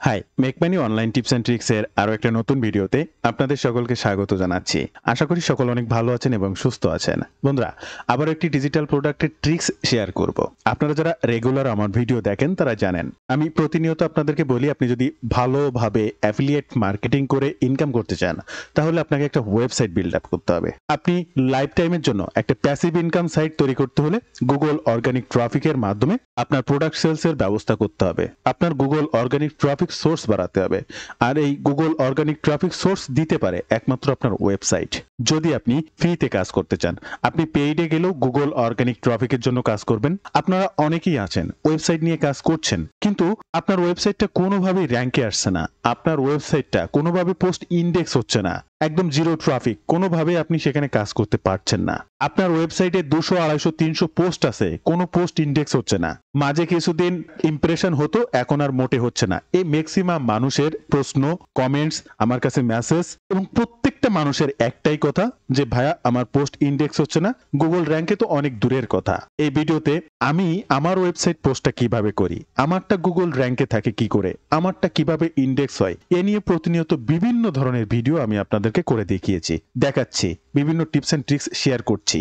High, মেকমানি online tips and ট্রিক্সের আরও একটা নতুন ভিডিওতে আপনাদের সকলকে স্বাগত জানাচ্ছি। আশা করি সকল অনেক ভালো আছেন এবং সুস্থ আছেন। বন্ধুরা, আবারও একটি ডিজিটাল প্রোডাক্টের ট্রিক্স শেয়ার করব। আপনারা যারা রেগুলার আমার ভিডিও দেখেন তারা জানেন আমি প্রতিনিয়ত আপনাদেরকে বলি, আপনি যদি ভালোভাবে অ্যাফিলিয়েট মার্কেটিং করে ইনকাম করতে চান তাহলে আপনাকে একটা ওয়েবসাইট বিল্ড আপ করতে হবে। আপনি লাইফ টাইমের জন্য একটা প্যাসিভ ইনকাম সাইট তৈরি করতে হলে গুগল অর্গানিক ট্রাফিকের মাধ্যমে আপনার প্রোডাক্ট সেলসের ব্যবস্থা করতে হবে। আপনার গুগল অর্গানিক ট্রাফিক সোর্স বাড়াতে হবে, আর এই গুগল অর্গানিক ট্রাফিক সোর্স দিতে পারে একমাত্র আপনার ওয়েবসাইট। যদি আপনি ফ্রিতে কাজ করতে চান, আপনি পেইডে গেলেও গুগল অর্গানিক ট্রাফিকের জন্য কাজ করবেন। আপনারা অনেকেই আছেন ওয়েবসাইট নিয়ে কাজ করছেন, কিন্তু আপনার ওয়েবসাইটটা কোনোভাবেই র্যাঙ্কে আসছে না, আপনার ওয়েবসাইটটা কোনোভাবে পোস্ট ইন্ডেক্স হচ্ছে না, একদম জিরো ট্রাফিক, কোনোভাবে আপনি সেখানে কাজ করতে পারছেন না। আপনার ওয়েবসাইটে 200, 250, 300 পোস্ট আছে, কোনো পোস্ট ইন্ডেক্স হচ্ছে না। মাঝে কিছুদিন ইমপ্রেশন হতো, এখন আর মোটে হচ্ছে না। এই ম্যাক্সিমাম মানুষের প্রশ্ন, কমেন্টস, আমার কাছে মেসেজ, এবং প্রত্যেকটা মানুষের একটাই কথা যে ভাইয়া আমার পোস্ট ইন্ডেক্স হচ্ছে না, গুগল র্যাঙ্কে তো অনেক দূরের কথা। এই ভিডিওতে আমি আমার ওয়েবসাইট পোস্টটা কিভাবে করি, আমারটা গুগল র্যাঙ্কে থাকে কি করে, আমারটা কিভাবে ইন্ডেক্স হয়, এ নিয়ে প্রতিনিয়ত বিভিন্ন ধরনের ভিডিও আমি আপনাদেরকে করে দেখাচ্ছি, বিভিন্ন টিপস এন্ড ট্রিক্স শেয়ার করছি।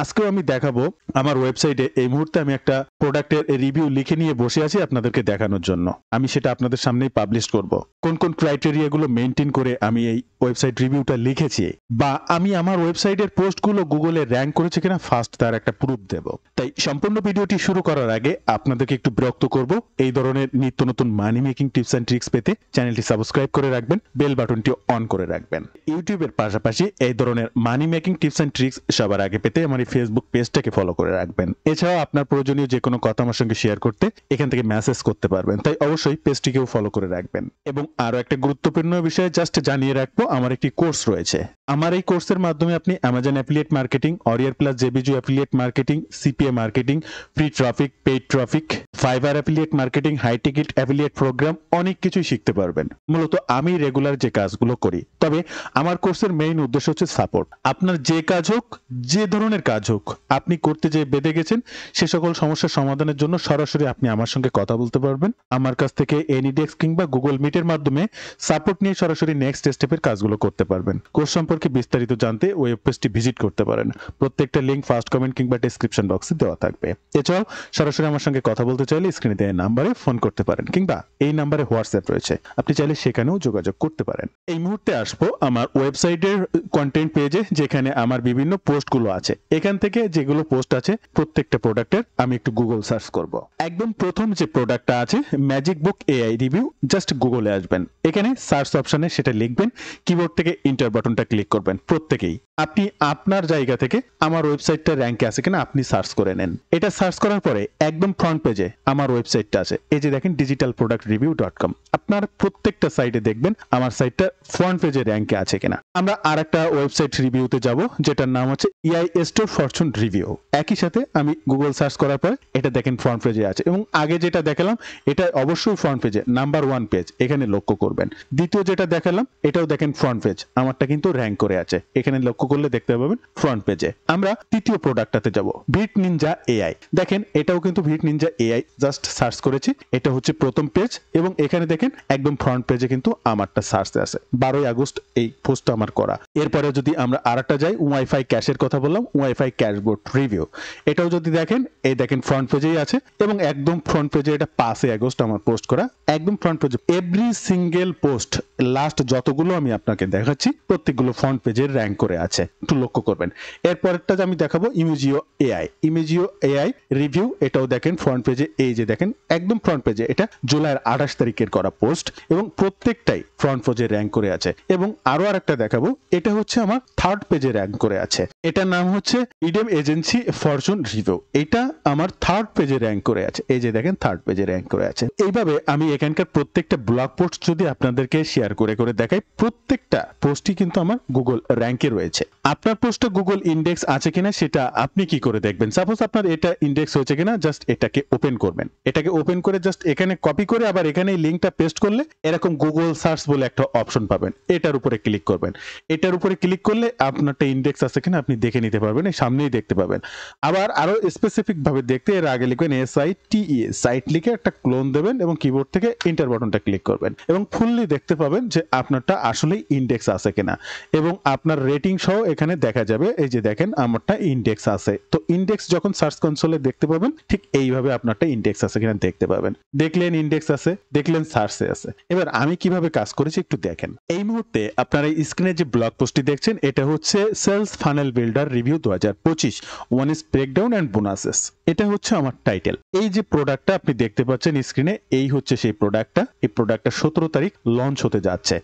আজকেও আমি দেখাবো আমার ওয়েবসাইটে এই মুহূর্তে আমি একটা প্রোডাক্টের রিভিউ লিখে নিয়ে বসে আছি আপনাদেরকে দেখানোর জন্য। আমি সেটা আপনাদের সামনেই পাবলিশ করব। কোন কোন ক্রাইটেরিয়া গুলো মেনটেন করে আমি এই ওয়েবসাইট রিভিউটা লিখেছি, বা আমি আমার ওয়েবসাইটের পোস্টগুলো গুগলে র্যাঙ্ক করেছে কিনা ফার্স্ট তার একটা প্রুফ দেব। তাই সম্পূর্ণ ভিডিওটি শুরু করার আগে আপনাদেরকে একটু বিরক্ত করব, এই ধরনের নিত্য নতুন money making tips and tricks পেতে চ্যানেলটি সাবস্ক্রাইব করে রাখবেন, বেল বাটনটি অন করে রাখবেন। ইউটিউবের পাশাপাশি এই ধরনের money making tips and tricks সবার আগে পেতে আমার এই ফেসবুক পেজটাকে ফলো করে রাখবেন। এছাড়াও আপনার প্রয়োজনীয় যে কোনো কথা আমার সঙ্গে শেয়ার করতে এখান থেকে মেসেজ করতে পারবেন, তাই অবশ্যই পেজটিকেও ফলো করে রাখবেন। এবং আরো একটা গুরুত্বপূর্ণ বিষয় জাস্ট জানিয়ে রাখবো, আমার একটি কোর্স রয়েছে। আমার এই কোর্সের মাধ্যমে আপনি Amazon affiliate marketing, Warrior Plus জেবিজু affiliate marketing, CPA marketing, free traffic, paid traffic, Fiverr affiliate marketing, high ticket affiliate program, অনেক কিছুই শিখতে পারবেন। মূলত আমি রেগুলার যে কাজগুলো করি, তবে আমার কোর্সের মেইন উদ্দেশ্য হচ্ছে সাপোর্ট। আপনার যে কাজ হোক, যে ধরনের কাজ হোক, আপনি করতে যে বেঁধে গেছেন সে সকল সমস্যার সমাধানের জন্য সরাসরি আপনি আমার সঙ্গে কথা বলতে পারবেন। আমার কাছ থেকে এনিডেক্স কিংবা গুগল মিটের মাধ্যমে সাপোর্ট নিয়ে সরাসরি নেক্সট স্টেপের কাজগুলো করতে পারবেন। কোর্স সম্পর্কে বিস্তারিত জানতে ওয়েব পেজটি ভিজিট করতে পারেন। প্রত্যেকটা লিংক ফার্স্ট কমেন্ট কিংবা ডেসক্রিপশন বক্সে দেওয়া থাকবে। এছাড়াও সরাসরি আমার সঙ্গে কথা বলতে চাইলে স্ক্রিনে দেওয়া নাম্বারে ফোন করতে পারেন, কিংবা এই নাম্বারে হোয়াটসঅ্যাপ রয়েছে, আপনি চাইলে সেখানেও যোগাযোগ করতে পারেন। এই মুহূর্তে আসবো আমার ওয়েবসাইটের কন্টেন্ট পেজে, যেখানে আমার বিভিন্ন পোস্টগুলো আছে। এখান থেকে যেগুলো পোস্ট আছে প্রত্যেকটা প্রোডাক্টের আমি একটু গুগল সার্চ করব। একদম প্রথম যে প্রোডাক্টটা আছে ম্যাজিক বুক এআই রিভিউ, জাস্ট গুগলে আসবেন, এখানে সার্চ অপশনে সেটা লিখবেন, কিবোর্ড থেকে এন্টার বাটনটা ক্লিক করবেন। প্রত্যেকেই আপনি আপনার জায়গা থেকে আমার ওয়েবসাইটটা র্যাঙ্কে আছে কিনা আপনি সার্চ করে নেন। এটা সার্চ করার পরে একদম ফ্রন্ট পেজে আমার ওয়েবসাইটটা আছে, এই যে দেখেন digitalproductreview.com। আপনার প্রত্যেকটা সাইটে দেখবেন আমার সাইটটা ফ্রন্ট পেজে র্যাঙ্কে আছে কিনা। আমরা আরেকটা ওয়েবসাইট রিভিউতে যাব, যেটার নাম হচ্ছে ইআই স্টোর ফরচুন রিভিউ। একই সাথে আমি গুগল সার্চ করার পর এটা দেখেন ফ্রন্ট পেজে আছে, এবং আগে যেটা দেখালাম এটা অবশ্যই ফ্রন্ট পেজে নাম্বার 1 পেজ, এখানে লক্ষ্য করবেন। দ্বিতীয় যেটা দেখালাম এটাও দেখেন ফ্রন্ট পেজ, আমারটা কিন্তু র্যাঙ্ক করে আছে, এখানে লক্ষ্য করলে দেখতে পাবেন ফ্রন্ট পেজে। আমরা তৃতীয় প্রোডাক্টটাতে যাব, ভিট নিনজা এআই। দেখেন এটাও কিন্তু ভিট নিনজা এআই, জাস্ট সার্চ করেছি, এটা হচ্ছে প্রথম পেজ, এবং এখানে দেখেন একদম ফ্রন্ট পেজে কিন্তু আমারটা সার্চে আছে। 12 আগস্ট এই পোস্টটা আমার করা। এরপরে যদি আমরা আরেকটা যাই, ওয়াইফাই ক্যাশের কথা বললাম, ওয়াইফাই ক্যাশবোর্ড রিভিউ, এটাও যদি দেখেন এই দেখেন ফ্রন্ট পেজেই আছে, এবং একদম ফ্রন্ট পেজে এটা 5 আগস্ট আমার পোস্ট করা, একদম ফ্রন্ট পেজে এভরি সিঙ্গেল পোস্ট লাস্ট যতগুলো আমি আপনাকে দেখাচ্ছি প্রত্যেকগুলো ফ্রন্ট পেজের র্যাঙ্ক করে আছে, একটু লক্ষ্য করবেন। এরপরটা আমি দেখাবো ইমেজিও এআই রিভিউ, এটাও দেখেন ফ্রন্ট পেজে, এই যে দেখেন একদম ফ্রন্ট পেজে, এটা জুলাইয়ের 28 তারিখের করা পোস্ট, এবং প্রত্যেকটাই ফ্রন্ট পেজে র্যাঙ্ক করে আছে। এবং আরো আরেকটা দেখাবো, এটা হচ্ছে আমার থার্ড পেজে র্যাঙ্ক করে আছে, এটার নাম হচ্ছে ইডেম এজেন্সি ফরচুন রিভিউ, এটা আমার থার্ড পেজে র্যাঙ্ক করে আছে, এই যে দেখেন থার্ড পেজে র্যাঙ্ক করে আছে। এইভাবে আমি এখানকার প্রত্যেকটা ব্লগ পোস্ট যদি আপনাদেরকে শেয়ার করে করে দেখাই, প্রত্যেকটা পোস্টই কিন্তু আমার গুগল র্যাঙ্কে রয়েছে। আপনার পোস্টে গুগল ইন্ডেক্স আছে কিনা সেটা আপনি কি করে দেখবেন? সাপোজ আপনার এটা ইন্ডেক্স হয়েছে কিনা, জাস্ট এটাকে ওপেন করবেন। এটাকে ওপেন করে জাস্ট এখানে কপি করে আবার এখানে এই লিংকটা পেস্ট করলে এরকম গুগল সার্চ বলে একটা অপশন পাবেন, এটার উপরে ক্লিক করবেন। এটার উপরে ক্লিক করলে আপনারটা ইন্ডেক্স আছে কিনা আপনি দেখে নিতে পারবেন, এই সামনেই দেখতে পাবেন। আবার আরো স্পেসিফিক ভাবে দেখতে এর আগে লিখবেন SITE, সাইট লিখে একটা ক্লোন দেবেন এবং কিবোর্ড থেকে এন্টার বাটনটা ক্লিক করবেন এবং ফুললি দেখতে পাবেন যে আপনারটা আসলেই ইন্ডেক্স আছে কিনা এবং আপনার রেটিং সহ এখানে দেখা যাবে। এই যে দেখেন আমারটা ইন্ডেক্স আছে। তো ইন্ডেক্স যখন সার্চ কনসোলে দেখতে পাবেন ঠিক এইভাবে আপনারটা ইন্ডেক্স আছে কিনা দেখতে পাবেন। দেখলেন ইন্ডেক্স আছে, দেখলেন সার্চে আছে। এবার আমি কিভাবে কাজ করেছি একটু দেখেন। এই মুহূর্তে আপনারা স্ক্রিনে যে ব্লগ পোস্টটি দেখছেন এটা হচ্ছে sales funnel builder review 2025 one is breakdown and bonuses. এটা হচ্ছে আমার টাইটেল। এই যে প্রোডাক্টটা আপনি দেখতে পাচ্ছেন স্ক্রিনে, এই হচ্ছে সেই প্রোডাক্টটা। এই প্রোডাক্টটা 17 তারিখ লঞ্চ হতে যাচ্ছে।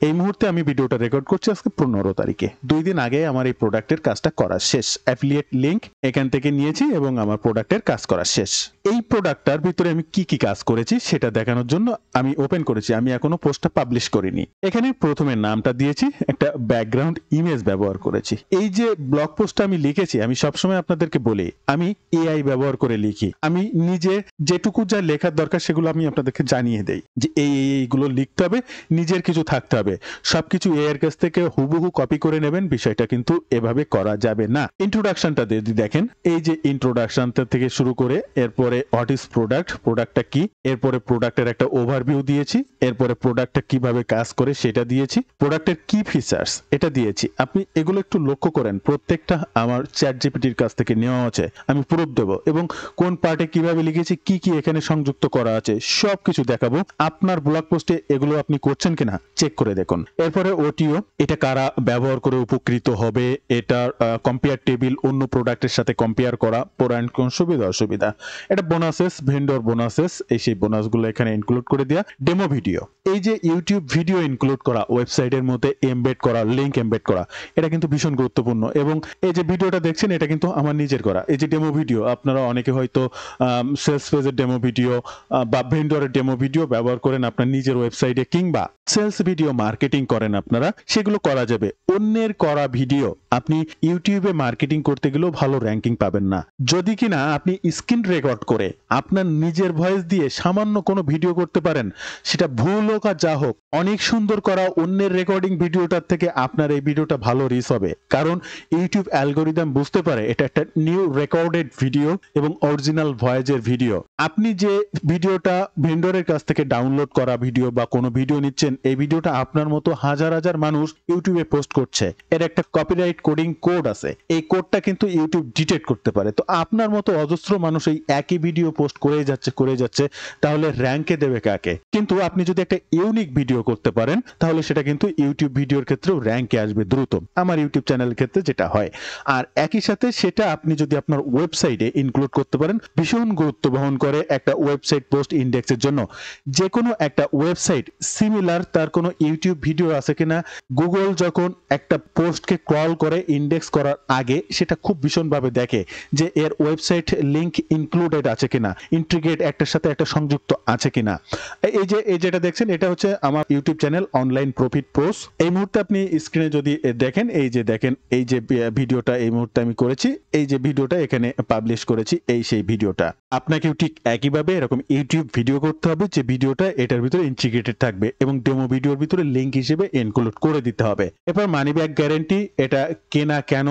এই মুহূর্তে আমি ভিডিওটা রেকর্ড করছি আজকে 15 তারিখে। 2 দিন আগে আমার এই প্রোডাক্টের কাজটা করা শেষ। অ্যাফিলিয়েট লিংক এখান থেকে নিয়েছি এবং আমার প্রোডাক্টের কাজ করা শেষ। এই প্রোডাক্টটার ভিতরে আমি কি কি কাজ করেছি সেটা দেখানোর জন্য আমি ওপেন করেছি। আমি এখনো পোস্টটা পাবলিশ করিনি। এখানে প্রথমে নামটা দিয়েছি, একটা ব্যাকগ্রাউন্ড ইমেজ ব্যবহার করেছি। এই যে ব্লগ পোস্টটা আমি লিখেছি, আমি সবসময় আপনাদেরকে বলি আমি এআই ব্যবহার করে লিখি। আমি নিজে যেটুকু যা লেখার দরকার সেগুলো আমি আপনাদেরকে জানিয়ে দেই যে এইগুলো লিখতে হবে, নিজের কিছু থাকতে হবে। সবকিছু এআই এর কাছ থেকে হুবহু কপি করে নেবেন, বিষয়টা কিন্তু এভাবে করা যাবে না। ইন্ট্রোডাকশনটা যদি দেখেন, এই যে ইন্ট্রোডাকশনটা থেকে শুরু করে এরপরে হোয়াট ইজ প্রোডাক্ট, প্রোডাক্টটা কি, এরপরে প্রোডাক্টের একটা ওভারভিউ দিয়েছি, এরপরে প্রোডাক্টটা কিভাবে কাজ করে সেটা দিয়েছি, প্রোডাক্টের কি ফিচার্স এটা দিয়েছি। আপনি এগুলো একটু লক্ষ্য করেন, প্রত্যেকটা আমার চ্যাটজিপিটির কাছ থেকে নেওয়া আছে। আমি প্রুফ দেব এবং কোন পার্টে কিভাবে লিখেছি, কি কি এখানে সংযুক্ত করা আছে সবকিছু দেখাবো। আপনার ব্লগ পোস্টে এগুলো আপনি করছেন কিনা চেক করে দেখুন। এরপরে ওটিও, এটা কারা ব্যবহার করে উপকৃত হবে, এটার কম্পেয়ার টেবিল, অন্য প্রোডাক্টের সাথে কম্পেয়ার করা, পয়েন্ট কোন সুবিধা অসুবিধা, এটা বোনাসেস, ভেন্ডর বোনাসেস, এই সেই বোনাসগুলো এখানে ইনক্লুড করে দেওয়া, ডেমো ভিডিও, এই যে ইউটিউব ভিডিও ইনক্লুড করা, ওয়েবসাইটের মধ্যে এমবেড করা, লিংক এমবেড করা, এটা কিন্তু ভীষণ গুরুত্বপূর্ণ। এবং এই যে ভিডিওটা দেখছেন এটা কিন্তু আমার নিজের করা। এই যে ডেমো ভিডিও, আপনারা অনেকে হয়তো সেলস পেজের ডেমো ভিডিও বা ভেন্ডরের ডেমো ভিডিও ব্যবহার করেন আপনার নিজের ওয়েবসাইটে, কিংবা সেলস ভিডিও মার্কেটিং করেন আপনারা, সেগুলো করা যাবে। অন্যের করা ভিডিও আপনি ইউটিউবে মার্কেটিং করতে গেলেও ভালো র্যাঙ্কিং পাবেন না। যদি কিনা আপনি স্ক্রিন রেকর্ড করে আপনার নিজের ভয়েস দিয়ে সামান্য কোনো ভিডিও করতে পারেন, সেটা ভুল হোক আর যা হোক, অনেক সুন্দর করা অন্যের রেকর্ডিং ভিডিওটার থেকে আপনার এই ভিডিওটা ভালো রিচ হবে। কারণ ইউটিউব অ্যালগোরিদম বুঝতে পারে এটা একটা নিউ রেকর্ডেড ভিডিও এবং অরিজিনাল ভয়েসের ভিডিও। আপনি যে ভিডিওটা ভেন্ডরের কাছ থেকে ডাউনলোড করা ভিডিও বা কোনো ভিডিও নিচ্ছেন, এই ভিডিওটা আপনার মতো হাজার হাজার মানুষ ইউটিউবে পোস্ট করছে, এর একটা কপিরাইট কোডিং কোড আছে। এই কোডটা কিন্তু ইউটিউব ডিটেক্ট করতে পারে। তো আপনার মতো অজস্র মানুষ এই একই ভিডিও পোস্ট করে যাচ্ছে, তাহলে র্যাঙ্কে দেবে কাকে? কিন্তু আপনি যদি একটা ইউনিক ভিডিও করতে পারেন তাহলে সেটা কিন্তু ইউটিউব ভিডিওর ক্ষেত্রেও র্যাঙ্কে আসবে দ্রুত, আমার ইউটিউব চ্যানেলের ক্ষেত্রে যেটা হয়। আর একই সাথে সেটা আপনি যদি আপনার ওয়েবসাইটে ইনক্লুড করতে পারেন, ভীষণ গুরুত্ব বহন করে একটা ওয়েবসাইট পোস্ট ইন্ডেক্সের জন্য। যে কোনো একটা ওয়েবসাইট সিমিলার তার কোনো ইউটিউব ভিডিও আছে কিনা, গুগল যখন একটা পোস্টকে ক্রল করে ইন্ডেক্স করার আগে সেটা খুব ভীষণভাবে দেখে যে এর ওয়েবসাইট লিংক ইনক্লুডেড আছে কিনা, ইন্টিগ্রেট একটার সাথে একটা সংযুক্ত আছে কিনা। এই যেটা দেখছেন এটা হচ্ছে আমার ইউটিউব চ্যানেল অনলাইন প্রফিট প্রোস। এই মুহূর্তে আপনি স্ক্রিনে যদি দেখেন, এই যে দেখেন এই যে ভিডিওটা এই মুহূর্তে আমি করেছি, এই যে ভিডিওটা এখানে পাবলিশ করেছি, এই সেই ভিডিওটা। আপনাকেও ঠিক একইভাবে এরকম ইউটিউব ভিডিও করতে হবে যে ভিডিওটা এটার ভিতরে ইন্টিগ্রেটেড থাকবে এবং ডেমো ভিডিওর ভিতরে লিংক হিসেবে ইনক্লুড করে দিতে হবে। এরপর মানি ব্যাক গ্যারান্টি, এটা কেনা কেন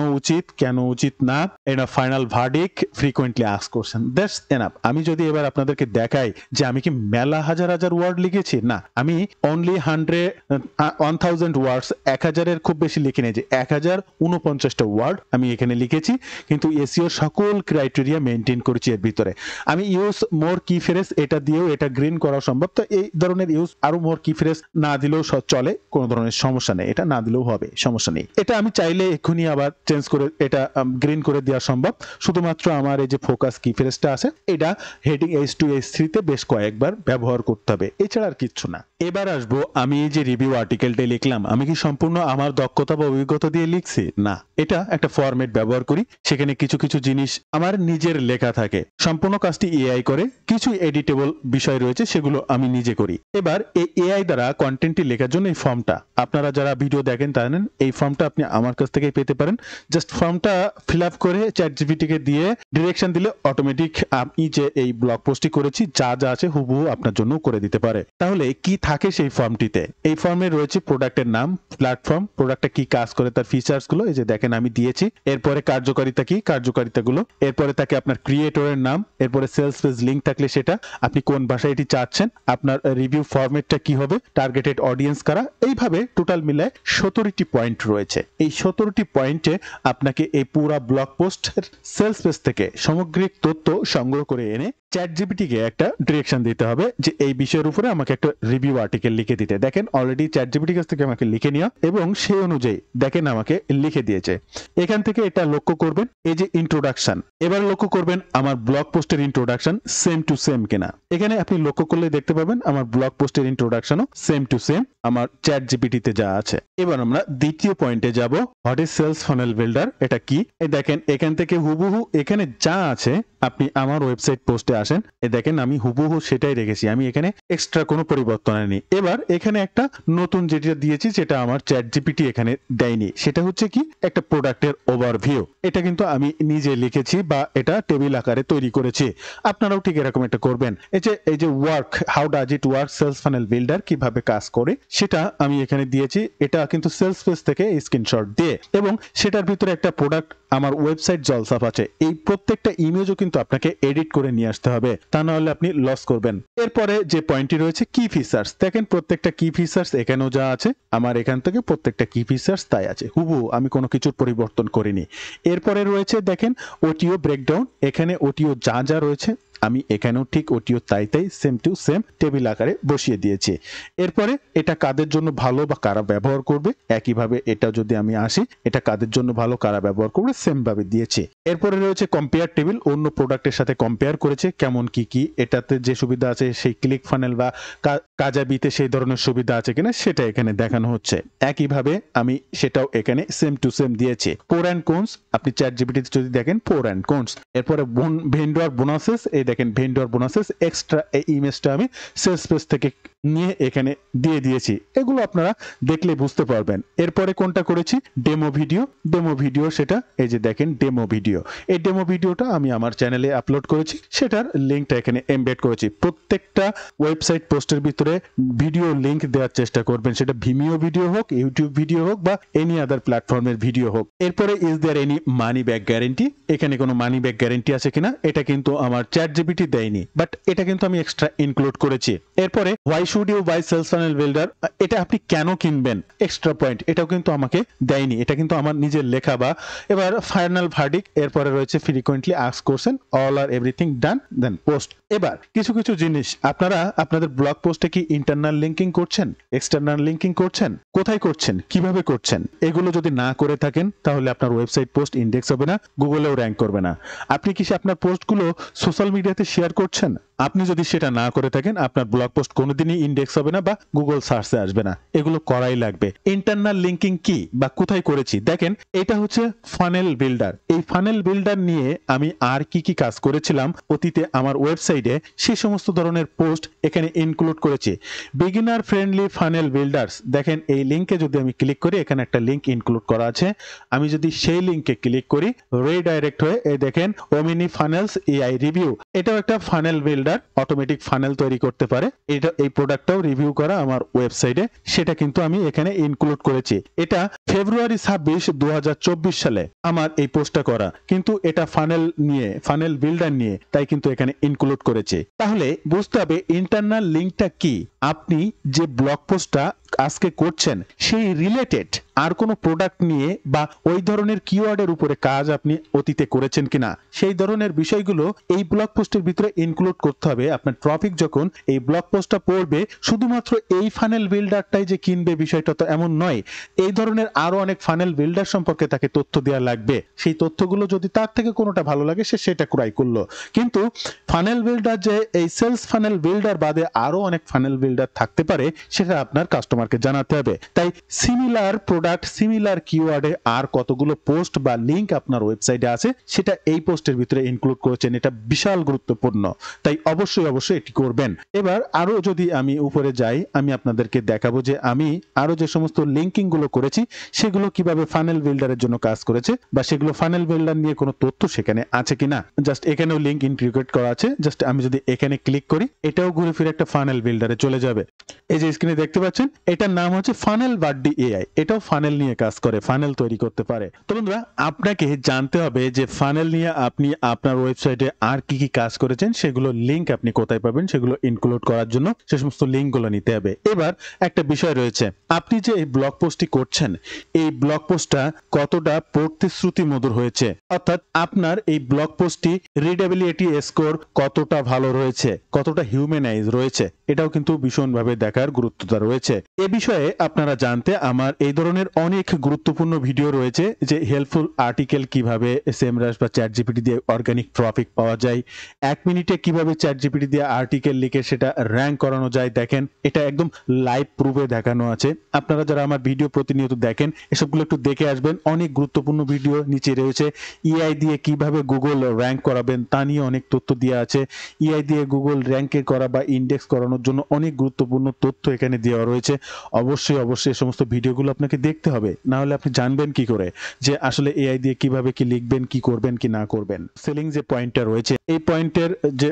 উচিত না, এটা final verdict, frequently ask question, that's enough. আমি যদি এবার আপনাদেরকে দেখাই যে আমি কি মেলা হাজার হাজার ওয়ার্ড লিখেছি, না, আমি অনলি 1000 ওয়ার্ডস, 1000-এর খুব বেশি লিখি নাই, যে 1049টা ওয়ার্ড আমি এখানে লিখেছি। কিন্তু এসইও সকল ক্রাইটেরিয়া মেনটেন করেছি এর ভিতরে। আমি ইউজ মোর কি ফ্রেজ, এটা দিয়েও এটা গ্রিন করা সম্ভব। তো এই ধরনের ইউজ আরো মোর কি ফ্রেজ না দিলেও চলে, কোনো ধরনের সমস্যা নেই, এটা না দিলেও হবে, সমস্যা নেই। এটা আমি চাইলে এক্ষুনি আবার চেঞ্জ করে এটা গ্রিন করে দেওয়া সম্ভব। শুধুমাত্র আমার এই যে ফোকাস কি ফ্রেজটা আছে, এটা হেডিং H2 H3 তে বেশ কয়েকবার ব্যবহার করতে হবে, এছাড়া আর কিচ্ছু না। এবার আসবো, আমি এই যে রিভিউ আর্টিকেলটা লিখলাম, আমি কি সম্পূর্ণ আমার দক্ষতা বা অভিজ্ঞতা দিয়ে লিখছি? না, এটা একটা ফরম্যাট ব্যবহার করি, সেখানে কিছু কিছু জিনিস আমার নিজের লেখা থাকে। সম্পূর্ণ কাজটি এআই করে, কিছু এডিটেবল বিষয় রয়েছে সেগুলো আমি নিজে করি। এবার এই এআই দ্বারা কন্টেন্টটি লেখার জন্য এই ফর্মটা, আপনারা যারা ভিডিও দেখেন তা জানেন, এই ফর্মটা আপনি আমার কাছ থেকে পেতে পারেন। জাস্ট ফর্মটা ফিল আপ করে চ্যাটজিপিটিকে দিয়ে ডিরেকশন দিলে অটোমেটিক আমি যে এই ব্লগ পোস্টটি করেছি যা যা আছে হুবহু আপনার জন্য করে দিতে পারে। তাহলে কি থাকে সেই ফর্মটিতে? এই ফর্মে রয়েছে প্রোডাক্টের নাম, প্ল্যাটফর্ম, প্রোডাক্টটা কি কাজ করে তার ফিচার্স গুলো, এই যে দেখেন আমি দিয়েছি। এরপরে কার্যকারিতা কি, কার্যকারিতাগুলো। এরপরে থাকে আপনার ক্রিয়েটরের নাম, এরপরে সেলস পেজ লিংক থাকলে সেটা, আপনি কোন ভাষায় এটি চাচ্ছেন, আপনার রিভিউ ফরম্যাটটা কি হবে, টার্গেটেড অডিয়েন্স কারা, এইভাবে টোটাল মিলায় 17টি পয়েন্ট রয়েছে। এই 17টি পয়েন্টে আপনাকে এই পুরা ব্লগ পোস্টের সেলস পেজ থেকে সামগ্রিক তথ্য সংগ্রহ করে এনে চ্যাটজিপিটিকে একটা ডিরেকশন দিতে হবে যে এই বিষয়ের উপরে আমাকে একটা রিভিউ আর্টিকেল লিখে দিতে। দেখেন অলরেডি চ্যাটজিপিটি কাছ থেকে আমাকে লিখে নেওয়া এবং সেই অনুযায়ী দেখেন আমাকে লিখে দিয়েছে। এখান থেকে এটা লক্ষ্য করবেন, এই যে ইন্ট্রোডাকশন, এবার লক্ষ্য করবেন আমার ব্লগ পোস্টের ইন্ট্রোডাকশন সেম টু সেম কিনা। এখানে আপনি লক্ষ্য করলে দেখতে পাবেন আমার ব্লগ পোস্টের ইন্ট্রোডাকশনও সেম টু সেম আমার চ্যাটজিপিটিতে যা আছে। এবার আমরা দ্বিতীয় পয়েন্টে যাব, what is sales funnel builder, এটা কি। এই দেখেন এখান থেকে হুবহু এখানে যা আছে, আপনি আমার ওয়েবসাইট পোস্টে আসেন, এই দেখেন আমি হুবহু সেটাই রেখেছি, আমি এখানে এক্সট্রা কোনো পরিবর্তন আনিনি। এবার এখানে একটা নতুন যেটা দিয়েছি যেটা আমার চ্যাটজিপিটি এখানে দেয়নি, সেটা হচ্ছে কি একটা প্রোডাক্টের ওভারভিউ। এটা কিন্তু আমি নিজে লিখেছি বা এটা টেবিল আকারে তৈরি করেছি। আপনারাও ঠিক এরকম একটা করবেন। এই যে work, how does it work, sales funnel builder কিভাবে কাজ করে সেটা আমি এখানে দিয়েছি। এটা কিন্তু সেলস পেজ থেকে স্ক্রিনশট দিয়ে, এবং সেটার ভিতরে একটা প্রোডাক্ট আমার ওয়েবসাইট জলসাপ আছে। এই প্রত্যেকটা ইমেজও কিন্তু আপনাকে এডিট করে নিয়ে আসতে হবে, তা না হলে আপনি লস করবেন। এরপরে যে পয়েন্টটি রয়েছে কি ফিচার্স, দেখেন প্রত্যেকটা কি ফিচার্স এখানেও যা আছে, আমার এখান থেকে প্রত্যেকটা কি ফিচার্স তাই আছে হুবহু, আমি কোনো কিছুর পরিবর্তন করিনি। এরপরে রয়েছে দেখেন ওটিও ব্রেকডাউন, এখানে ওটিও যা যা রয়েছে আমি এখানেও ঠিক ওটিও তাই তাই সেম টু সেম টেবিল আকারে বসিয়ে দিয়েছি। এরপরে এটা কাদের জন্য ভালো বা কারা ব্যবহার করবে, একইভাবে এটা যদি আমি আসি, এটা কাদের জন্য ভালো কারা ব্যবহার করবে সেম ভাবে দিয়েছি। এরপরে রয়েছে কম্পেয়ার টেবিল, অন্য প্রোডাক্টের সাথে কম্পেয়ার করেছে কেমন কি কি, এটাতে যে সুবিধা আছে সেই ক্লিক ফানেল বা কাজাবিতে সেই ধরনের সুবিধা আছে কিনা সেটা এখানে দেখানো হচ্ছে। একইভাবে আমি সেটাও এখানে সেম টু সেম দিয়েছি। প্রো অ্যান্ড কোনস, আপনি চ্যাটজিপিটিতে যদি দেখেন প্রো অ্যান্ড কোনস। এরপরে ভেন্ডর বোনাসেস, এই দেখেন ভেন্ডর বোনাসেস এক্সট্রা, এই ইমেজটা আমি সেলস পেজ থেকে নিয়ে এখানে দিয়ে দিয়েছি। এগুলো আপনারা দেখলে বুঝতে পারবেন। এরপরে কোনটা করেছি, ডেমো ভিডিও। ডেমো ভিডিও সেটা এই যে দেখেন ডেমো ভিডিও, এই ডেমো ভিডিওটা আমি আমার চ্যানেলে আপলোড করেছি, সেটার লিঙ্কটা এখানে এমবেড করেছি। প্রত্যেকটা ওয়েবসাইট পোস্টের ভিতরে ভিডিও লিঙ্ক দেওয়ার চেষ্টা করবেন, সেটা ভিমিও ভিডিও হোক, ইউটিউব ভিডিও হোক বা এনি আদার প্ল্যাটফর্মের ভিডিও হোক। এরপরে is there any money back guarantee, এখানে কোনো মানি ব্যাক গ্যারেন্টি আছে কিনা, এটা কিন্তু আমার চ্যাটজিপিটি দেয়নি, বাট এটা কিন্তু আমি এক্সট্রা ইনক্লুড করেছি। এরপরে why should you buy sales funnel builder, এটা আপনি কেন কিনবেন, এক্সট্রা পয়েন্ট, এটাও কিন্তু আমাকে দেয়নি, এটা কিন্তু আমার নিজের লেখা। বা এবার ফাইনাল ভার্ডিক, এরপরে রয়েছে ফ্রিকোয়েন্টলি আস্ক কোশ্চেন, অল আর এভরিথিং ডান, দেন পোস্ট। এবার কিছু কিছু জিনিস আপনারা আপনাদের ব্লগ পোস্টে কি ইন্টারনাল লিঙ্কিং করছেন, এক্সটার্নাল লিঙ্কিং করছেন, কোথায় করছেন, কিভাবে করছেন, এগুলো যদি না করে থাকেন তাহলে আপনার ওয়েবসাইট পোস্ট ইন্ডেক্স হবে না, গুগলেও র্যাঙ্ক করবে না। আপনি কি আপনার পোস্টগুলো সোশ্যাল মিডিয়াতে শেয়ার করছেন? আপনি যদি সেটা না করে থাকেন আপনার ব্লগ পোস্ট কোনোদিনই ইন্ডেক্স হবে না বা গুগল সার্চে আসবে না, এগুলো করাই লাগবে। ইন্টারনাল লিঙ্কিং কি বা কোথায় করেছি, দেখেন এটা হচ্ছে ফানেল বিল্ডার। এই ফানেল বিল্ডার নিয়ে আমি আর কি কি কাজ করেছিলাম অতীতে আমার ওয়েবসাইটে, সেই সমস্ত ধরনের পোস্ট এখানে ইনক্লুড করেছি। বিগিনার ফ্রেন্ডলি ফানেল বিল্ডার্স, দেখেন এই লিঙ্কে যদি আমি ক্লিক করি, এখানে একটা লিঙ্ক ইনক্লুড করা আছে, আমি যদি সেই লিঙ্কে ক্লিক করি রিডাইরেক্ট হয়ে এই দেখেন ওমিনি ফানেলস এআই রিভিউ, এটাও একটা ফানেল বিল্ডার, অটোমেটিক ফানেল তৈরি করতে পারে। এটা এই প্রোডাক্টটাও রিভিউ করা আমার ওয়েবসাইটে, সেটা কিন্তু আমি এখানে ইনক্লুড করেছি। এটা ফেব্রুয়ারি 26, 2024 সালে আমার এই পোস্টটা করা, কিন্তু এটা ফানেল নিয়ে, ফানেল বিল্ডার নিয়ে, তাই কিন্তু এখানে ইনক্লুড করেছে। তাহলে বুঝতে হবে ইন্টারনাল লিঙ্কটা কি, আপনি যে ব্লগ পোস্টটা আজকে করছেন সেই রিলেটেড আর কোনো প্রোডাক্ট নিয়ে বা ওই ধরনের কিওয়ার্ডের উপরে কাজ আপনি অতীতে করেছেন কিনা সেই ধরনের বিষয়গুলো এই ব্লগ পোস্টের ভিতরে ইনক্লুড করতে হবে। আপনার ট্রাফিক যখন এই ব্লগ পোস্টটা পড়বে শুধুমাত্র এই ফানেল বিল্ডারটাই যে কিনবে বিষয়টা তো এমন নয়। এই ধরনের আরো অনেক ফানেল বিল্ডার সম্পর্কে তাকে তথ্য দেওয়া লাগবে। সেই তথ্যগুলো যদি তার থেকে কোনোটা ভালো লাগে সে সেটা ক্রয় করলো। কিন্তু ফানেল বিল্ডার যে এই সেলস ফানেল বিল্ডার বাদে আরো অনেক ফানেল বিল্ডার থাকতে পারে সেটা আপনার কাস্টমারকে জানাতে হবে। তাই সিমিলার প্রোডাক্ট সিমিলার কিওয়ার্ডে আর কতগুলো পোস্ট বা লিংক আপনার ওয়েবসাইটে আছে সেটা এই পোস্টের ভিতরে ইনক্লুড করেছেন। এটা বিশাল গুরুত্বপূর্ণ, তাই অবশ্যই অবশ্যই এটি করবেন। এবার আরো যদি আমি উপরে যাই আমি আপনাদেরকে দেখাবো যে আমি আরো যে সমস্ত লিঙ্কিং গুলো করেছি সেগুলো কিভাবে ফানেল বিল্ডারের জন্য কাজ করেছে বা সেগুলো ফানেল বিল্ডার নিয়ে কোনো তথ্য সেখানে আছে কিনা। জাস্ট এখানেও লিঙ্ক ইন্টিগ্রেট করা আছে। জাস্ট আমি যদি এখানে ক্লিক করি এটাও ঘুরে ফিরে একটা ফানেল বিল্ডারে চলে যাবে। এই যে স্ক্রিনে দেখতে পাচ্ছেন এটার নাম হচ্ছে ফানেল বাড্ডি এআই। এটাও ফানেল নিয়ে কাজ করে, ফানেল তৈরি করতে পারে। তো বন্ধুরা আপনাকে জানতে হবে যে ফানেল নিয়ে আপনি আপনার ওয়েবসাইটে আর কি কি কাজ করেছেন সেগুলো লিঙ্ক আপনি কোথায় পাবেন সেগুলো ইনক্লুড করার জন্য সে সমস্ত লিঙ্কগুলো নিতে হবে। এবার একটা বিষয় রয়েছে, আপনি যে এই ব্লগ পোস্টটি করছেন এই ব্লগ পোস্টটা কতটা প্রতিশ্রুতি মধুর হয়েছে, অর্থাৎ আপনার এই ব্লগ পোস্টটি রিডেবিলিটি স্কোর কতটা ভালো রয়েছে, কতটা হিউম্যানাইজ রয়েছে, এটাও কিন্তু ভীষণভাবে দেখার গুরুত্বতা রয়েছে। এ বিষয়ে আপনারা জানতে আমার এই ধরনের অনেক গুরুত্বপূর্ণ ভিডিও রয়েছে, যে হেল্পফুল আর্টিকেল কিভাবে সেমরাস বা চ্যাট জিপিটি দিয়ে অর্গানিক ট্রাফিক পাওয়া যায়, 1 মিনিটে কিভাবে চ্যাট জিপিটি দিয়ে আর্টিকেল লিখে সেটা র্যাঙ্ক করানো যায়। দেখেন এটা একদম লাইভ প্রুফে দেখানো আছে। আপনারা যারা আমার ভিডিও প্রতিনিয়ত দেখেন এসবগুলো একটু দেখে আসবেন, অনেক গুরুত্বপূর্ণ ভিডিও নিচে রয়েছে। ইআই দিয়ে কিভাবে গুগল র্যাঙ্ক করাবেন তা নিয়ে অনেক তথ্য দেওয়া আছে। ইআই দিয়ে গুগল র্যাঙ্কে করা বা ইন্ডেক্স করানোর জন্য অনেক গুরুত্বপূর্ণ তথ্য এখানে দেওয়া রয়েছে। অবশ্যই অবশ্যই এই সমস্ত ভিডিওগুলো আপনাকে দেখতে হবে, না হলে আপনি জানবেন কি করে যে আসলে এআই দিয়ে কিভাবে কি লিখবেন, কি করবেন কি না করবেন। সেলিং যে পয়েন্টটা রয়েছে এই পয়েন্টের যে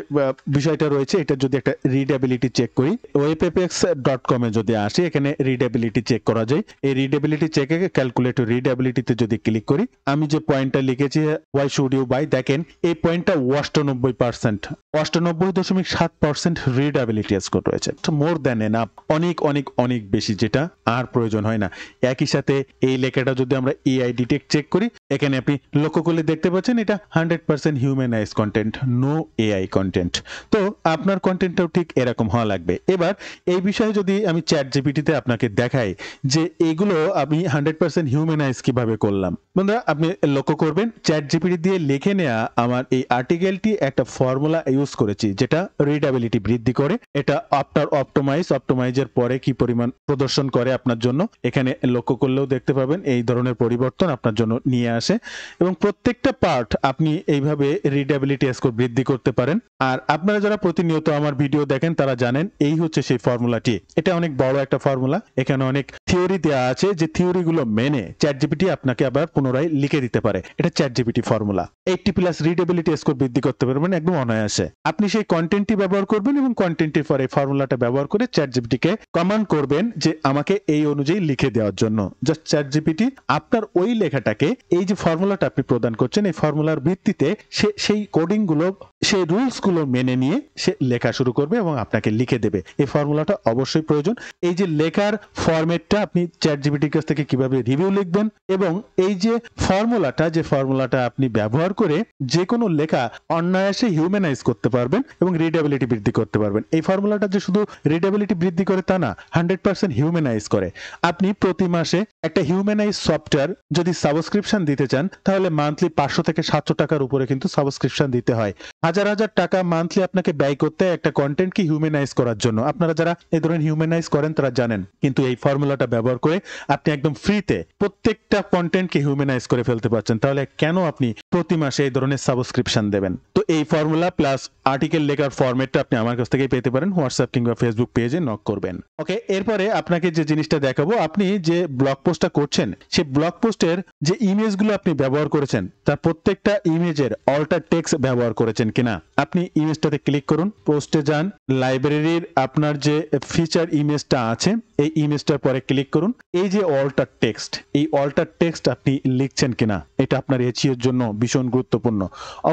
বিষয়টা রয়েছে এটা যদি একটা রিডেবিলিটি চেক করি, webapex.com এ যদি আসি এখানে রিডেবিলিটি চেক করা যায়। এই রিডেবিলিটি চেকে ক্যালকুলেট রিডেবিলিটিতে যদি ক্লিক করি আমি যে পয়েন্টটা লিখেছি ওয়াই শুড ইউ বাই, দেখেন এই পয়েন্টটা 98%, 98.7% রিডেবিলিটি স্কোর রয়েছে। মোর দ্যান এনাফ, অনেক অনেক অনেক বেশি, যেটা আর প্রয়োজন হয় না। একই সাথে এই লেখাটা যদি আমরা এআই ডিটেক্ট চেক করি এখানে আপনি লক্ষ্য করলে দেখতে পাচ্ছেন এটা 100% humanize content, no AI content. তো আপনার কন্টেন্টটাও ঠিক এরকম হওয়া লাগবে। এবার এই বিষয়ে যদি আমি চ্যাট জিপিটিতে আপনাকে দেখাই যে এগুলো আমি 100% হিউম্যানাইজ কিভাবে করলাম, বন্ধুরা আপনি লক্ষ্য করবেন চ্যাট জিপিটি দিয়ে লিখে নেওয়া আমার এই আর্টিকেলটি একটা ফর্মুলা ইউজ করেছি যেটা রিডেবিলিটি বৃদ্ধি করে। এটা আফটার অপটোমাইজের পরে কি পরিমাণ প্রদর্শন করে আপনার জন্য এখানে লক্ষ্য করলেও দেখতে পাবেন এই ধরনের পরিবর্তন আপনার জন্য নিয়ে আসে। এবং প্রত্যেকটা পার্ট আপনি এইভাবে রিডেবিলিটি স্কোর বৃদ্ধি করতে পারেন। আর আপনারা যারা প্রতিনিয়ত আমার ভিডিও দেখেন তারা জানেন এই হচ্ছে সেই ফর্মুলাটি। এটা অনেক বড় একটা ফর্মুলা, এখানে অনেক থিওরি দেওয়া আছে যে থিওরিগুলো মেনে চ্যাট জিপিটি আপনাকে আবার পুনরায় লিখে দিতে পারে। এটা chat GPT formula. 80+ readability score বৃদ্ধি করতে পারবেন একদম অনায়াসে। আপনি সেই কন্টেন্টটি ব্যবহার করবেন এবং কন্টেন্টের পরে ফর্মুলাটা ব্যবহার করে চ্যাট জিপিটিকে কমান্ড করবেন যে আমাকে এই অনুযায়ী লিখে দেওয়ার জন্য। জাস্ট চ্যাট জিপিটি আপনার ওই লেখাটাকে এই যে ফর্মুলাটা আপনি প্রদান করছেন এই ফর্মুলার ভিত্তিতে সে সেই কোডিং গুলো সেই রুলস গুলো মেনে নিয়ে সে লেখা শুরু করবে এবং আপনাকে লিখে দেবে। এই ফর্মুলাটা অবশ্যই প্রয়োজন। এই যে লেখার ফরম্যাটটা আপনি চ্যাট জিপিটির কাছ থেকে কিভাবে রিভিউ লিখবেন এবং এই যে ফর্মুলাটা আপনি ব্যবহার করে যে কোনো লেখা অনায়াসে হিউম্যানাইজ করতে পারবেন এবং রিডেবিলিটি বৃদ্ধি করতে পারবেন। এই ফর্মুলাটা যে শুধু রিডেবিলিটি বৃদ্ধি করে তা না, 100% হিউম্যানাইজ করে। আপনি প্রতি মাসে একটা হিউম্যানাইজ সফটওয়্যার যদি সাবস্ক্রিপশন দিতে চান তাহলে মান্থলি 500 থেকে 700 টাকার উপরে কিন্তু সাবস্ক্রিপশন দিতে হয়। হাজার হাজার টাকা মান্থলি আপনাকে ব্যয় করতে হয় একটা কন্টেন্টকে হিউম্যানাইজ করার জন্য। আপনারা যারা এই ধরনের হিউম্যানাইজ করেন তারা জানেন। কিন্তু এই ফর্মুলাটা ব্যবহার করে আপনি একদম ফ্রিতে প্রত্যেকটা কন্টেন্টকে হিউম্যানাইজ করে ফেলতে পারছেন। তাহলে কেন আপনি প্রতি মাসে এই ধরনের সাবস্ক্রিপশন দেবেন? তো এই ফর্মুলা প্লাস আর্টিকেল লেখার ফরম্যাটটা আপনি আমার কাছ থেকে পেতে পারেন। হোয়াটসঅ্যাপ কিংবা ফেসবুক পেজে নক করবেন। ওকে, এরপরে আপনাকে যে জিনিসটা দেখাবো, আপনি যে ব্লগ পোস্টটা করছেন সেই ব্লগ পোস্টের যে ইমেজগুলো আপনি ব্যবহার করেছেন তার প্রত্যেকটা ইমেজের অল্টার টেক্সট ব্যবহার করেছেন কিনা। আপনি ইমেজটাতে ক্লিক করুন, পোস্টে যান, লাইব্রেরির আপনার যে ফিচার ইমেজটা আছে এই ইমেজটার পরে ক্লিক করুন। এই যে অল্টার টেক্সট, এই অল্টার টেক্সট আপনি লিখছেন কিনা এটা আপনার SEO এর জন্য ভীষণ গুরুত্বপূর্ণ।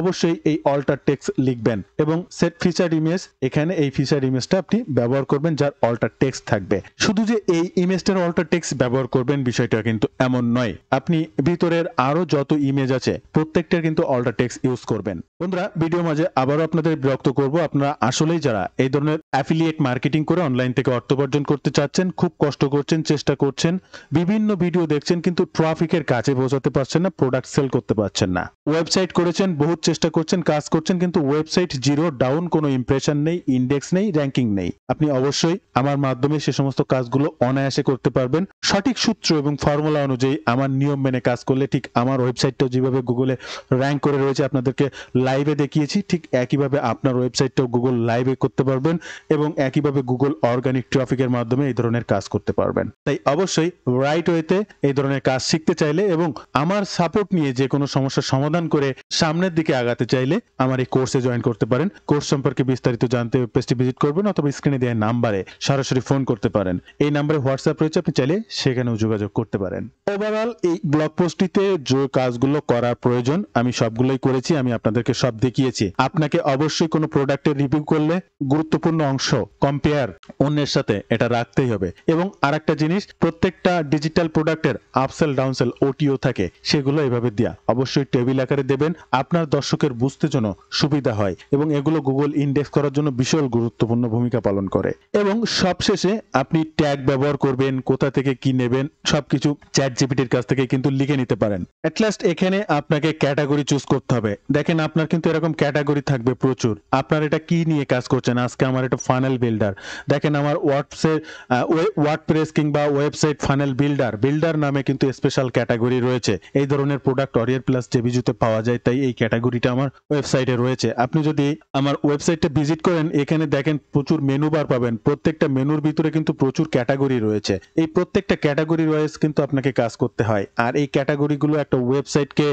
অবশ্যই এই অল্টার টেক্সট লিখবেন এবং সেট ফিচার্ড ইমেজ, এখানে এই ফিচার্ড ইমেজটা আপনি ব্যবহার করবেন যার অল্টার টেক্সট থাকবে। শুধু যে এই ইমেজটার অল্টার টেক্সট ব্যবহার করবেন বিষয়টা কিন্তু এমন নয়, আপনি ভিতরের আরো যত ইমেজ আছে প্রত্যেকটার কিন্তু অল্টার টেক্সট ইউজ করবেন। বন্ধুরা, ভিডিও মাঝে আবারও আপনাদের বিরক্ত করব, আপনারা আসলেই যারা এই ধরনের অ্যাফিলিয়েট মার্কেটিং করে অনলাইন থেকে অর্থ উপার্জন করতে চাচ্ছেন, খুব কষ্ট করছেন, চেষ্টা করছেন, বিভিন্ন ভিডিও দেখছেন কিন্তু ট্রাফিকের কাছে পৌঁছাতে পারছেন না, প্রোডাক্ট সেল করতে পারছেন না, ওয়েবসাইট করেছেন, বহুত চেষ্টা করছেন, কাজ করছেন কিন্তু ওয়েবসাইট জিরো, ডাউন, কোনো ইমপ্রেশন নেই, ইন্ডেক্স নেই, র্যাঙ্কিং নেই। আপনি অবশ্যই আমার মাধ্যমে সে সমস্ত কাজগুলো অনায়াসে করতে পারবেন। সঠিক সূত্র এবং ফর্মুলা অনুযায়ী আমার নিয়ম মেনে কাজ করলে ঠিক আমার ওয়েবসাইটটাও যেভাবে গুগলে র্যাঙ্ক করে রয়েছে, আপনাদেরকে লাইভে দেখিয়েছি, ঠিক একইভাবে আপনার ওয়েবসাইটটাও গুগল লাইভে করতে পারবেন এবং একইভাবে গুগল অর্গানিক ট্রাফিকের মাধ্যমে এই ধরনের কাজ করতে পারবেন। তাই অবশ্যই রাইট ওয়েতে এই ধরনের কাজ শিখতে চাইলে এবং আমার সাপোর্ট নিয়ে যে কোনো সমস্যার সমাধান করে সামনের দিকে আগাতে চাইলে আমার এই কোর্সে জয়েন করতে পারেন। কোর্স সম্পর্কে বিস্তারিত জানতে ওয়েবপেজটি ভিজিট করবেন অথবা স্ক্রিনে দেওয়া নাম্বারে সরাসরি ফোন করতে পারেন। এই নাম্বারে হোয়াটসঅ্যাপ রয়েছে, আপনি চাইলে সেখানেও যোগাযোগ করতে পারেন। ওভারঅল এই ব্লগ পোস্টটিতে যে কাজগুলো করার প্রয়োজন আমি সবগুলোই করেছি, আমি আপনাদেরকে সব দেখিয়েছি। আপনাকে অবশ্যই কোনো প্রোডাক্টের রিভিউ করলে গুরুত্বপূর্ণ অংশ কম্পেয়ার অন্যের সাথে এটা রাখতেই হবে। এবং আরেকটা জিনিস, প্রত্যেকটা ডিজিটাল প্রোডাক্টের আপসেল ডাউনসেল ওটিও থাকে, সেগুলো এভাবে দেয়া অবশ্যই টেবিল আকারে দেবেন, আপনার দর্শকের বুঝতে জন্য সুবিধা হয় এবং এগুলো গুগল ইন্ডেক্স করার জন্য বিশাল গুরুত্বপূর্ণ ভূমিকা পালন করে। এবং সবশেষে আপনি ট্যাগ ব্যবহার করবেন, কোথা থেকে কি নেবেন সবকিছু চ্যাট জিপিটির কাছ থেকে কিন্তু লিখে নিতে পারেন। এট লাস্ট এখানে আপনাকে ক্যাটাগরি চুজ করতে হবে। দেখেন আপনার কিন্তু এরকম ক্যাটাগরি থাকবে প্রচুর, আপনার এটা কি নিয়ে কাজ করছেন। আজকে আমার এটা ফানেল বিল্ডার, দেখেন আমার ওয়ার্ডপ্রেস কিংবা ওয়েবসাইট ফানেল বিল্ডার নামে কিন্তু স্পেশাল ক্যাটাগরি রয়েছে। এই ধরনের প্রোডাক্ট অরিয়ার প্লাস জেবিজুতে পাওয়া যায়, তাই এই ক্যাটাগরিটা আমার ওয়েবসাইটে রয়েছে। আপনি যদি আমার ওয়েবসাইটটা ভিজিট করেন, এখানে দেখেন প্রচুর মেনু বার পাবেন, প্রত্যেকটা মেনুর ভিতরে কিন্তু প্রচুর ক্যাটাগরি রয়েছে। এই প্রত্যেকটা ক্যাটাগরি ওয়াইজ কিন্তু আপনাকে কাজ করতে হয়, আর এই ক্যাটাগরিগুলো একটা ওয়েবসাইটকে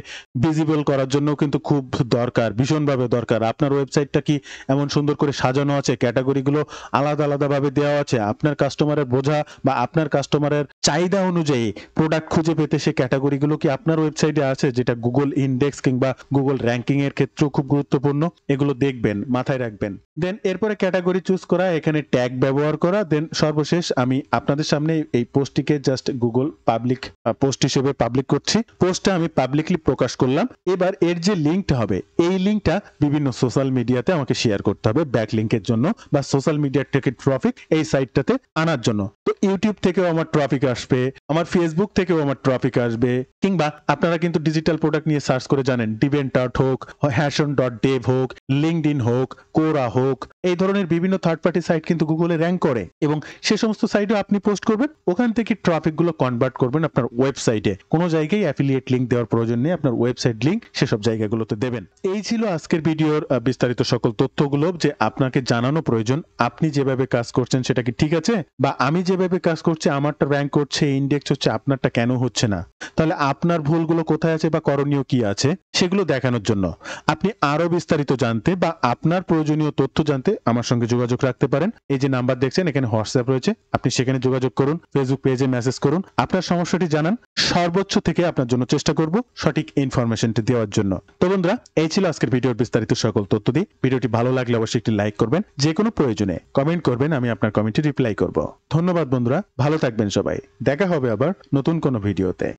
ভিজিবল করার জন্য কিন্তু খুব দরকার, ভীষণভাবে দরকার। আপনার ওয়েবসাইটটা কি এমন সুন্দর করে সাজানো আছে, ক্যাটাগরিগুলো আলাদা আলাদাভাবে দেওয়া আছে, আপনার কাস্টমারের বোঝা বা আপনার কাস্টমারের চাহিদা অনুযায়ী প্রোডাক্ট খুঁজে পেতে সে ক্যাটাগরিগুলো কি আপনার ওয়েবসাইটে আছে, যেটা গুগল ইন্ডেক্স কিংবা গুগল র্যাঙ্কিং এর ক্ষেত্রেও খুব গুরুত্বপূর্ণ। এগুলো দেখবেন, মাথায় রাখবেন। দেন এরপরে ক্যাটাগরি চুজ করা, এখানে ট্যাগ ব্যবহার করা। দেন সর্বশেষ আমি আপনাদের সামনে এই পোস্টটিকে জাস্ট গুগল পাবলিক পোস্ট হিসেবে পাবলিক করছি, পোস্টটা আমি পাবলিকলি প্রকাশ করলাম। এবার এর যে লিঙ্কটা হবে, এই লিঙ্কটা বিভিন্ন সোশ্যাল মিডিয়াতে আমাকে শেয়ার করতে হবে ব্যাক লিঙ্কের জন্য বা সোশ্যাল মিডিয়ার থেকে ট্রাফিক এই সাইটটাতে আনার জন্য। তো ইউটিউব থেকেও আমার ট্রাফিক আসবে, আমার ফেসবুক থেকেও আমার ট্রাফিক আসবে, কিংবা আপনারা কিন্তু ডিজিটাল প্রোডাক্ট নিয়ে সার্চ করে জানেন, ডিভেন্টার্ট হোক, হ্যাশন.dev হোক, লিঙ্কডইন হোক, কোরা হোক, এই ধরনের বিভিন্ন থার্ড পার্টি সাইট কিন্তু গুগলে র্যাঙ্ক করে এবং সে সমস্ত সাইটে আপনি পোস্ট করবেন, ওখান থেকে ট্রাফিক গুলো কনভার্ট করবেন আপনার ওয়েবসাইটে। কোনো জায়গায় অ্যাফিলিয়েট লিঙ্ক দেওয়ার প্রয়োজন নেই, আপনার ওয়েবসাইট লিঙ্ক সেসব জায়গাগুলোতে দেবেন। এই ছিল আজকের ভিডিওর বিস্তারিত সকল তথ্যগুলো, যে আপনাকে জানানো প্রয়োজন আপনি যেভাবে কাজ করছেন সেটা কি ঠিক আছে, বা আমি যেভাবে কাজ করছি আমারটা র্যাঙ্ক করছে, ইন্ডেক্স হচ্ছে, আপনারটা কেন হচ্ছে না, তাহলে আপনার ভুলগুলো কোথায় আছে বা করণীয় কি আছে সেগুলো দেখানোর জন্য। আপনি আরো বিস্তারিত জানতে বা আপনার প্রয়োজনীয় তথ্য জানতে আমার সঙ্গে যোগাযোগ রাখতে পারেন। এই যে নাম্বার দেখছেন, এখানে হোয়াটসঅ্যাপ রয়েছে, আপনি সেখানে যোগাযোগ করুন, ফেসবুক পেজে মেসেজ করুন, আপনার সমস্যাটি জানান, সর্বোচ্চ থেকে আপনার জন্য চেষ্টা করব সঠিক ইনফরমেশনটি দেওয়ার জন্য। তো বন্ধুরা, এই ছিল আজকের ভিডিওর বিস্তারিত সকল তথ্য দিয়ে। ভিডিওটি ভালো লাগলে অবশ্যই একটি লাইক করবেন, যে কোনো প্রয়োজনে কমেন্ট করবেন, আমি আপনার কমেন্টে রিপ্লাই করব। ধন্যবাদ বন্ধুরা, ভালো থাকবেন সবাই, দেখা হবে আবার নতুন কোনো ভিডিওতে।